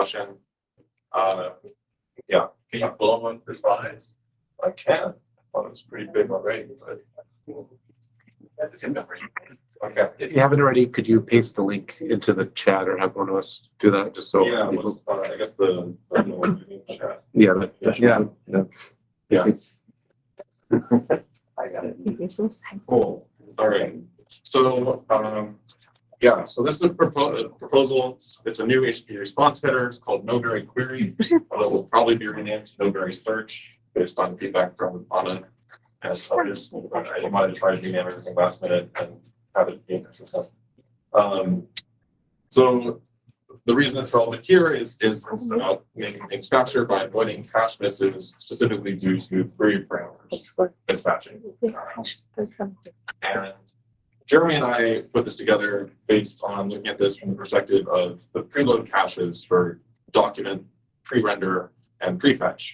discussion. Yeah. Can you blow one for size? I can. I thought it was pretty big already, but It's in memory. okay. If you haven't already, could you paste the link into the chat or have one of us do that just so Yeah, people, I guess the chat. yeah, Yeah. I got it. Cool. All right. So, yeah, so this is a proposal. It's a new HTTP response header. It's called No Very Query. Although it will probably be renamed No Very Search based on feedback from Anna as others. I wanted to try to rename everything last minute and have it be consistent. So the reason it's relevant here is it's about making things faster by avoiding cache misses, specifically due to query parameters mismatching. And Jeremy and I put this together based on looking at this from the perspective of the preload caches for document, pre-render, and prefetch.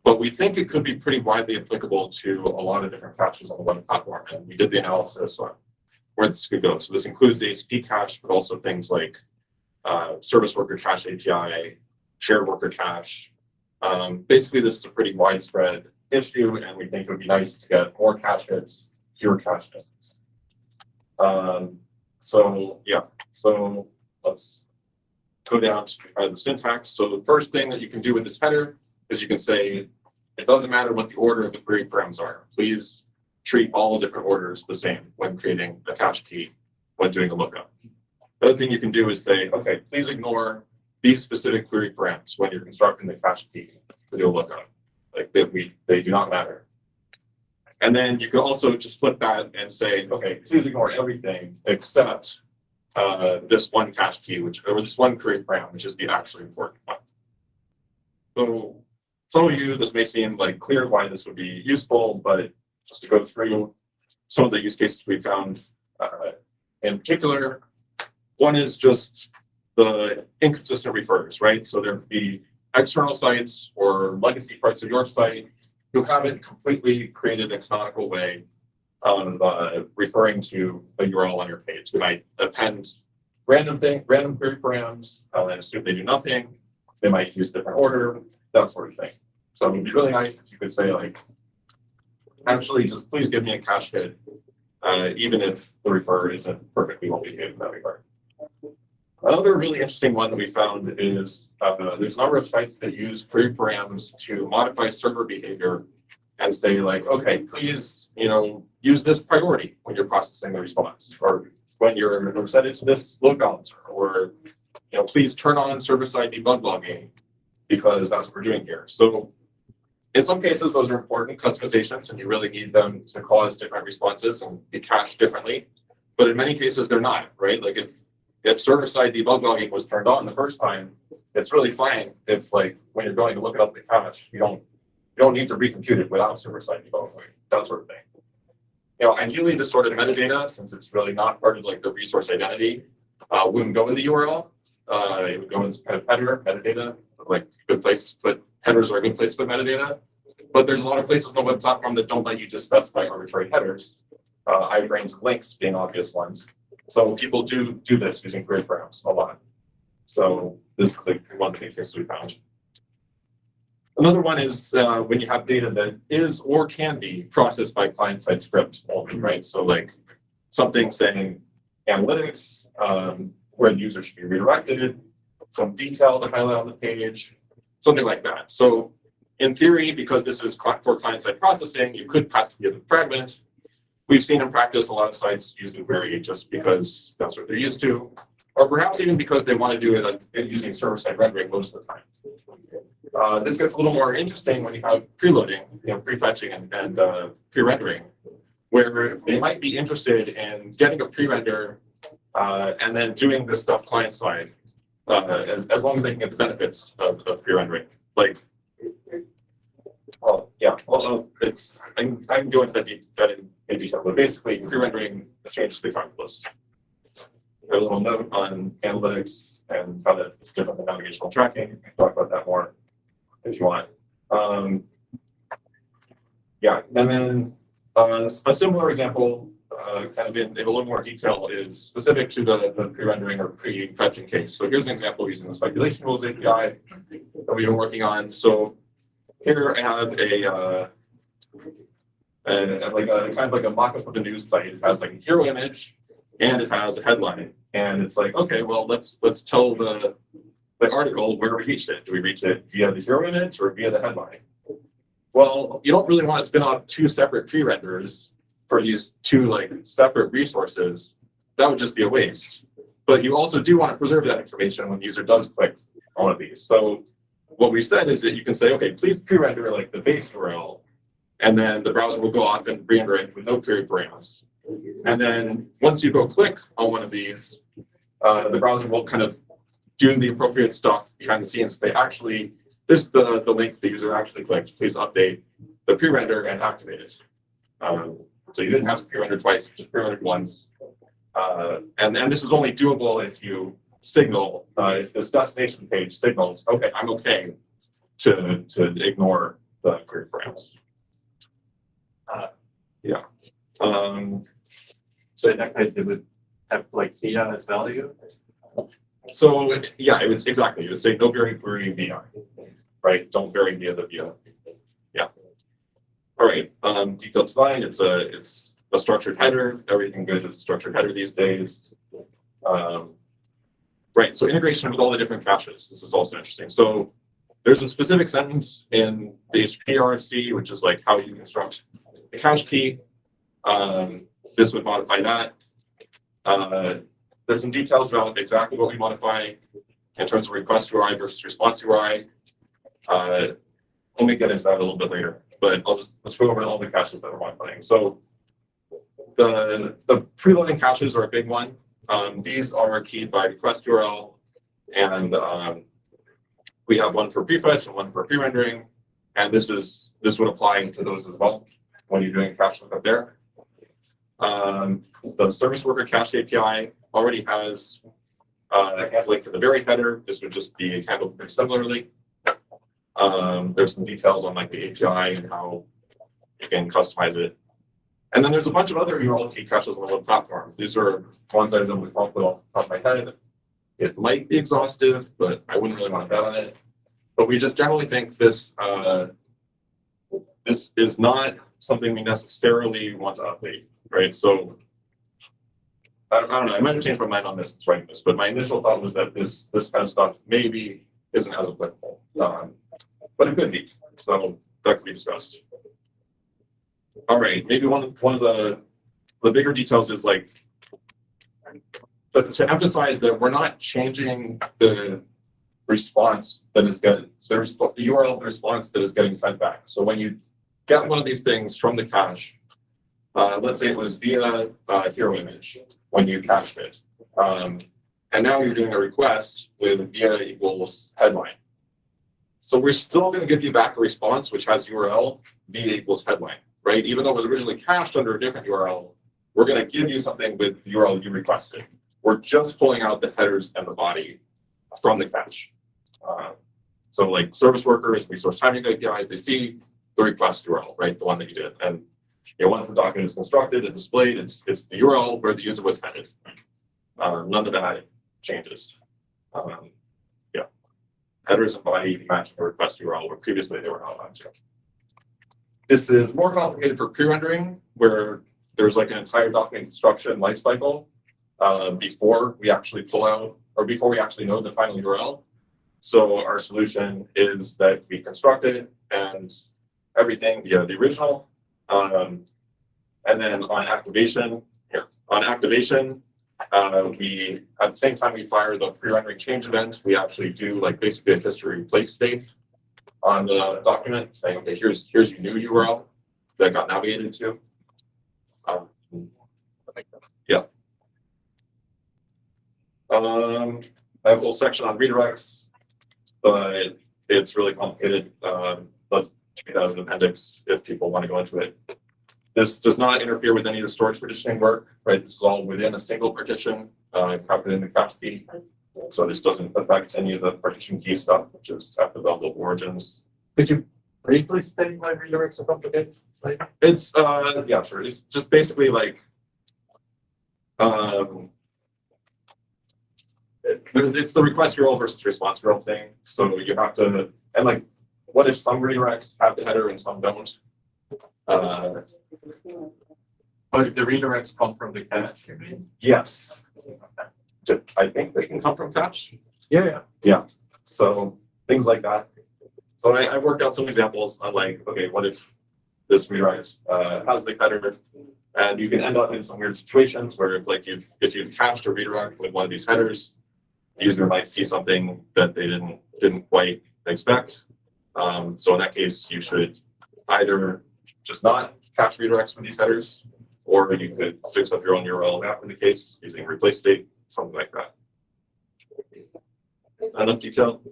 But we think it could be pretty widely applicable to a lot of different caches on the web platform. And we did the analysis on where this could go. So this includes the ACP cache, but also things like service worker cache API, shared worker cache. Basically, this is a pretty widespread issue, and we think it would be nice to get more cache hits, fewer cache misses. So yeah, so let's go down to the syntax. So the first thing that you can do with this header is you can say, it doesn't matter what the order of the query params are. Please treat all different orders the same when creating a cache key when doing a lookup. The other thing you can do is say, okay, please ignore these specific query params when you're constructing the cache key to do a lookup. Like they do not matter. And then you can also just flip that and say, okay, please ignore everything except this one cache key, or this one query param, which is the actually important one. So some of you, this may seem like clear why this would be useful, but just to go through some of the use cases we found in particular, one is just the inconsistent refers, right? So there could be external sites or legacy parts of your site who haven't completely created a canonical way of referring to a URL on your page. They might append random query params and assume they do nothing. They might use different order, that sort of thing. So it would be really nice if you could say, like, actually, just please give me a cache hit, even if the refer isn't perfectly well behaved in that regard. Another really interesting one that we found is there's a number of sites that use query params to modify server behavior and say, like, okay, please, use this priority when you're processing the response, or when you're set it to this load balancer, or please turn on server-side debug logging because that's what we're doing here. So in some cases, those are important customizations, and you really need them to cause different responses and be cached differently. But in many cases, they're not, right? Like if server-side debug logging was turned on the first time, it's really fine if, like, when you're going to look it up the cache, you don't need to recompute it without server-side debug logging, that sort of thing. Ideally, this sort of metadata, since it's really not part of like the resource identity, wouldn't go in the URL. It would go in kind of header metadata, like good place to put headers are a good place to put metadata. But there's a lot of places on the web platform that don't let you just specify arbitrary headers, iframes and links being obvious ones. So people do this using query params a lot. So this is like one of the cases we found. Another one is when you have data that is or can be processed by client-side script only, right? So like something saying analytics, where the user should be redirected, some detail to highlight on the page, something like that. So in theory, because this is for client-side processing, you could pass it a fragment. We've seen in practice a lot of sites use the query just because that's what they're used to, or perhaps even because they want to do it using server-side rendering most of the time. This gets a little more interesting when you have preloading, prefetching and pre-rendering, where they might be interested in getting a pre-render and then doing this stuff client-side, as long as they can get the benefits of pre-rendering. Like, well, yeah, well, I'm going to that in detail, but basically pre-rendering changes the calculus. A little note on analytics and how that's different than navigational tracking. We can talk about that more if you want. Yeah, and then a similar example kind of in a little more detail is specific to the pre-rendering or pre-fetching case. So here's an example using the speculation rules API that we've been working on. So here I have like a kind of like a mock-up of the news site. It has like a hero image and it has a headline. And it's like, okay, well, let's tell the article where we reached it. Do we reach it via the hero image or via the headline? Well, you don't really want to spin off two separate pre-renders for these two like separate resources. That would just be a waste. But you also do want to preserve that information when the user does click on one of these. So what we said is that you can say, okay, please pre-render like the base URL, and then the browser will go off and render it with no period params. And then once you go click on one of these, the browser will kind of do the appropriate stuff behind the scenes. Say, actually, this is the link the user actually clicked. Please update the pre-render and activate it. So you didn't have to pre-render twice, just pre-rendered once. And this is only doable if you signal, if this destination page signals, okay, I'm okay to ignore the period params. Yeah. So in that case, it would have like via as value. So yeah, it's exactly. You would say no query via, right? Don't vary via the via. Yeah. All right. Detailed design. It's a structured header. Everything good is a structured header these days. Right. So integration with all the different caches. This is also interesting. So there's a specific sentence in the HPRFC, which is like how you construct the cache key. This would modify that. There's some details about exactly what we modify in terms of request URI versus response URI. Let me get into that a little bit later, but let's go over all the caches that we're modifying. So the preloading caches are a big one. These are keyed by request URL, and we have one for prefetch and one for pre-rendering, and this would apply to those as well when you're doing cache lookup there. The service worker cache API already has a link for the very header. This would just be handled pretty similarly. There's some details on like the API and how you can customize it. And then there's a bunch of other URL key caches on the web platform. These are ones I was able to come up with off the top of my head. It might be exhaustive, but I wouldn't really want to bet on it. But we just generally think this is not something we necessarily want to update, right? So I don't know. I might have changed my mind on this writing this, but my initial thought was that this kind of stuff maybe isn't as applicable, but it could be. So that could be discussed. All right, maybe one of the bigger details is like, but to emphasize that we're not changing the response that is getting the URL response that is getting sent back. So when you get one of these things from the cache, let's say it was via hero image when you cached it, and now you're doing a request with via equals headline. So we're still going to give you back a response which has URL via equals headline, right? Even though it was originally cached under a different URL, we're going to give you something with the URL you requested. We're just pulling out the headers and the body from the cache. So like service workers, resource timing APIs, they see the request URL, right? The one that you did. And once the document is constructed and displayed, it's the URL where the user was headed. None of that changes. Yeah. Headers and body matching the request URL where previously they were not matching. This is more complicated for pre-rendering, where there's like an entire document construction lifecycle before we actually pull out or before we actually know the final URL. So our solution is that we construct it and everything via the original. And then on activation, we at the same time we fire the pre-rendering change event, we actually do like basically a history replace state on the document saying, okay, here's your new URL that got navigated to. Yeah. I have a whole section on redirects, but it's really complicated. Let's treat that as an appendix if people want to go into it. This does not interfere with any of the storage partitioning work, right? This is all within a single partition, copied in the cache key. So this doesn't affect any of the partition key stuff, which is at the level of origins. Could you briefly state why redirects are complicated? It's yeah, sure. It's just basically like It's the request URL versus response URL thing. So you have to, and like, what if some redirects have the header and some don't? But if the redirects come from the cache, you mean? Yes. I think they can come from cache. Yeah. So things like that. So I worked out some examples on like, okay, what if this redirect has the header, and you can end up in some weird situations where if like if you've cached a redirect with one of these headers, the user might see something that they didn't quite expect. So in that case, you should either just not cache redirects with these headers, or you could fix up your own URL after the case using replace state, something like that. Enough detail.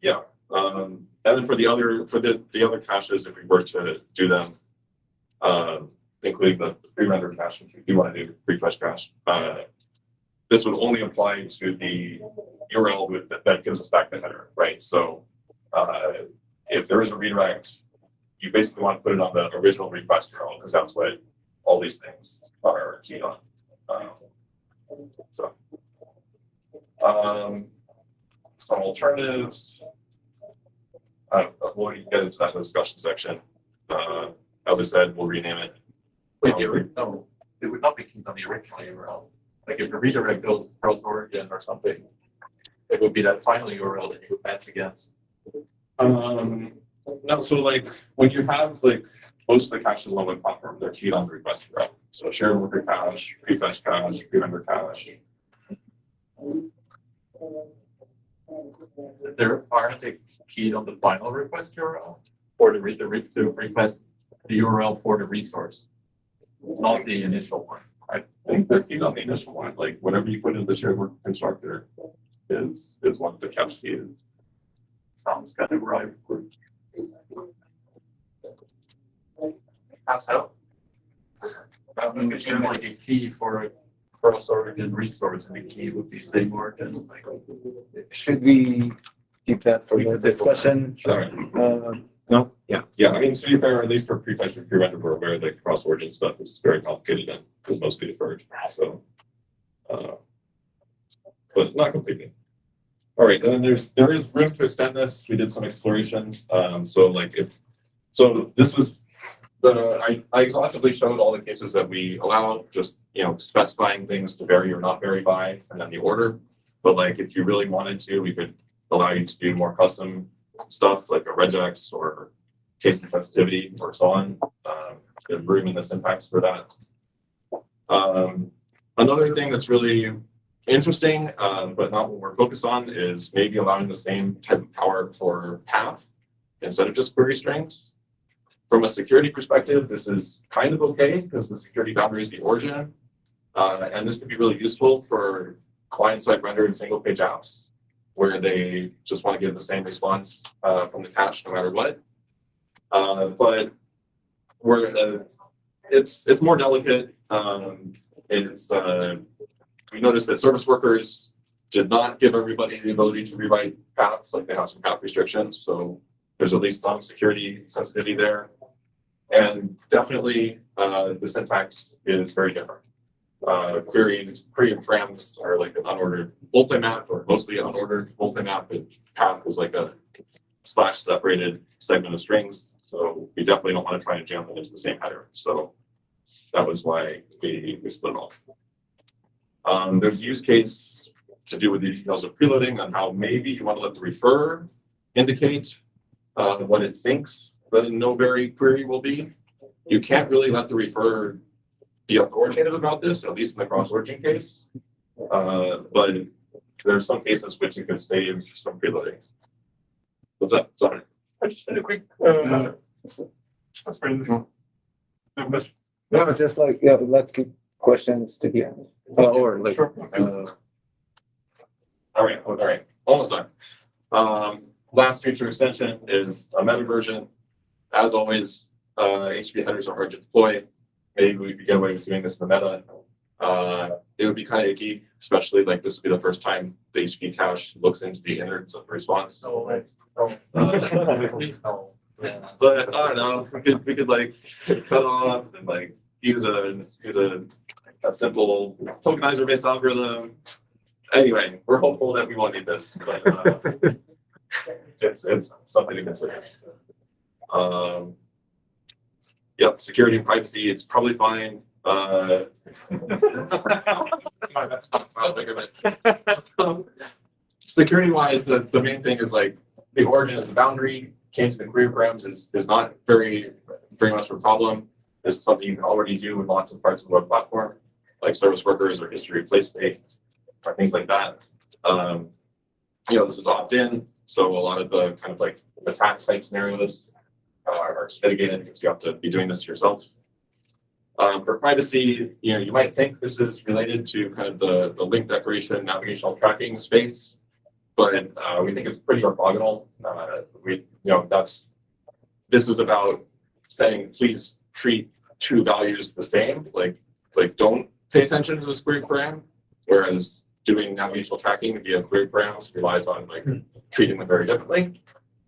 Yeah. And then for the other caches, if we were to do them, including the pre-rendered cache, if you want to do refresh cache, this would only apply to the URL that gives us back the header, right? So if there is a redirect, you basically want to put it on the original request URL because that's what all these things are keyed on. Some alternatives. We'll get into that in the discussion section. As I said, we'll rename it. Wait, no, it would not be keyed on the original URL. Like if the redirect goes to Pro's origin or something, it would be that final URL that you would match against. No, so like when you have like most of the caches on the platform, they're keyed on the request URL. So shared worker cache, prefetch cache, pre-render cache. There aren't they keyed on the final request URL or the request the URL for the resource, not the initial one. I think they're keyed on the initial one. Like whatever you put in the shared worker constructor is what the cache key is. Sounds kind of right. How so? It's kind of like a key for a cross origin resource, and the key would be same origin. Like, Should we keep that for the discussion? No? Yeah. Yeah, I mean, to be fair, at least for prefetch and pre-render, we're aware that cross-origin stuff is very complicated and is mostly deferred. So, but not completely. All right, and then there is room to extend this. We did some explorations. So this was I exhaustively showed all the cases that we allow, just specifying things to vary or not vary by, and then the order. But like, if you really wanted to, we could allow you to do more custom stuff like a regex or case insensitivity or so on. There's room in the syntax for that. Another thing that's really interesting, but not what we're focused on, is maybe allowing the same type of power for path instead of just query strings. From a security perspective, this is kind of okay because the security boundary is the origin. And this could be really useful for client-side rendered single-page apps where they just want to give the same response from the cache no matter what. But it's more delicate. We noticed that service workers did not give everybody the ability to rewrite paths, like they have some path restrictions. So there's at least some security sensitivity there. And definitely the syntax is very different. Query and params are like an unordered multi-map or mostly unordered multi-map, and path is like a / separated segment of strings. So we definitely don't want to try and jam them into the same header. So that was why we split off. There's a use case to do with the details of preloading on how maybe you want to let the refer indicate what it thinks the no vary query will be. You can't really let the refer be authoritative about this, at least in the cross-origin case. But there's some cases which you can save some preloading. What's up? Sorry. I just had a quick, that's pretty good. No, just like, yeah, let's keep questions to the end. Or like, Sure. All right, almost done. Last feature extension is a meta version. As always, HTTP headers are hard to deploy. Maybe we could get away with doing this in the meta. It would be kind of icky, especially like this would be the first time the HTTP cache looks into the innards of the response. no way. No. Please no. But I don't know, we could like cut off and like use a simple tokenizer based algorithm. Anyway, we're hopeful that we won't need this, but it's something to consider. Yep, security and privacy, it's probably fine. Security wise, the main thing is like the origin is the boundary. Changing the query params is not very much of a problem. This is something you can already do in lots of parts of the web platform, like service workers or history replace state or things like that. This is opt-in, so a lot of the kind of like attack type scenarios are mitigated because you have to be doing this yourself. For privacy, you might think this is related to kind of the link decoration, navigational tracking space, but we think it's pretty orthogonal. This is about saying, please treat two values the same, like don't pay attention to this query param, whereas doing navigational tracking via query params relies on like treating them very differently.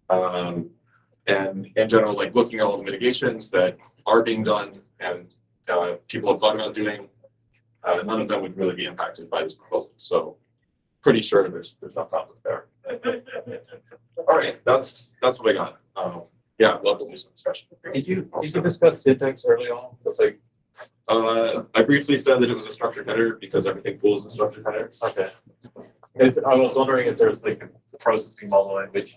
And in general, like looking at all the mitigations that are being done and people have thought about doing, none of them would really be impacted by this proposal. So pretty sure there's no conflict there. All right, that's what I got. Yeah, love to do some discussion. Did you discuss syntax early on? It's like, I briefly said that it was a structured header because everything pulls in structured header. okay. I was wondering if there's like a processing model in which